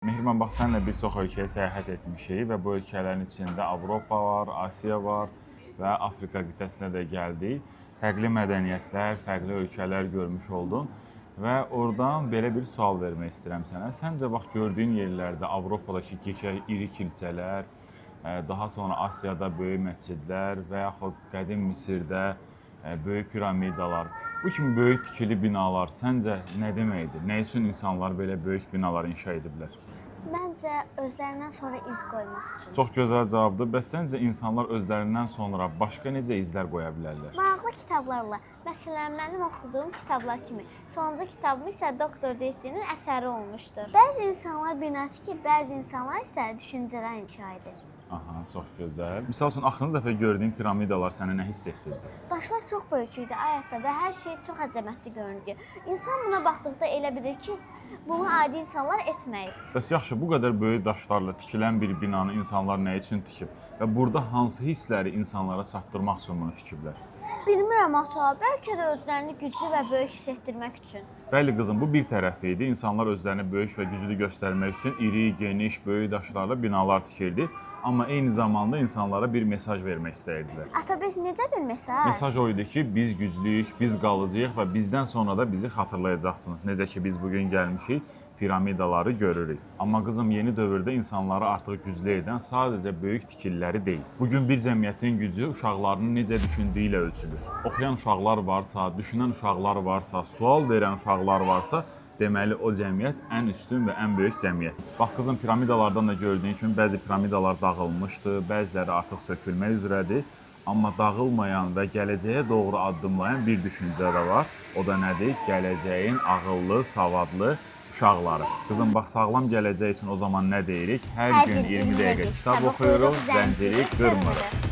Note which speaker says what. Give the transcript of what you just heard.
Speaker 1: Mehriban, bax, səninlə bir çox ölkəyə səyahət etmişik və bu ölkələrin içində Avropa var, Asiya var və Afrika qitəsinə də gəldik. Fərqli mədəniyyətlər, fərqli ölkələr görmüş oldun və oradan belə bir sual vermək istəyirəm sənə. Səncə, bax, gördüyün yerlərdə Avropadakı iri kilsələr, daha sonra Asiyada böyük məscidlər və yaxud qədim Misirdə böyük piramidalar, bu kimi böyük tikili binalar səncə nə deməkdir? Nə üçün insanlar belə böyük binalar inşa ediblər?
Speaker 2: Məncə özlərindən sonra iz qoymaq üçün.
Speaker 1: Çox gözəl cavabdır. Bəs səncə insanlar özlərindən sonra başqa necə izlər qoya bilərlər?
Speaker 2: Maraqlı kitablarla. Məsələn, mənim oxuduğum kitablar kimi. Sonuncu kitabım isə Doktor Dehtinin əsəri olmuşdur. Bəzi insanlar bina tikir, bəzi insanlar isə düşüncələr inşa edir.
Speaker 1: Aha, çox gözəl. Misal üçün, axırıncı dəfə gördüyün piramidalar sənə nə hiss etdirdi?
Speaker 2: Daşlar çox böyük idi ayətdə və hər şey çox əzəmətli göründü. İnsan buna baxdıqda elə bilir ki, bunu adi insanlar etməyib.
Speaker 1: Bəs yaxşı, bu qədər böyük daşlarla tikilən bir binanı insanlar nə üçün tikib? Və burada hansı hissləri insanlara çatdırmaq üçün bunu tikiblər?
Speaker 2: Bilmirəm axı, bəlkə də özlərini güclü və böyük hiss etdirmək üçün.
Speaker 1: Bəli qızım, bu bir tərəfi idi. İnsanlar özlərini böyük və güclü göstərmək üçün iri, geniş, böyük daşlarla binalar tikirdi. Amma eyni zamanda insanlara bir mesaj vermək istəyirdilər.
Speaker 2: Ata, biz necə bir mesaj?
Speaker 1: Mesaj o idi ki, biz güclüyük, biz qalıcıyıq və bizdən sonra da bizi xatırlayacaqsınız. Necə ki, biz bugün gəlmişik, piramidaları görürük. Amma qızım, yeni dövrdə insanları artıq güclü edən sadəcə böyük tikililəri deyil. Bugün bir cəmiyyətin gücü uşaqlarının necə düşündüyü ilə ölçülür. Oxuyan uşaqlar varsa, düşünən uşaqlar varsa, sual verən uşaqlar varsa, deməli o cəmiyyət ən üstün və ən böyük cəmiyyət. Bax qızım, piramidalardan da gördüyün kimi bəzi piramidalar dağılmışdı, bəziləri artıq sökülmək üzrədir. Amma dağılmayan və gələcəyə doğru addımlayan bir düşüncə də var. O da nədir? Gələcəyin ağıllı, savadlı uşaqları. Qızım, bax, sağlam gələcək üçün o zaman nə deyirik? Hər gün 20 dəqiqə kitab oxuyuruq, zənciri qırmırıq.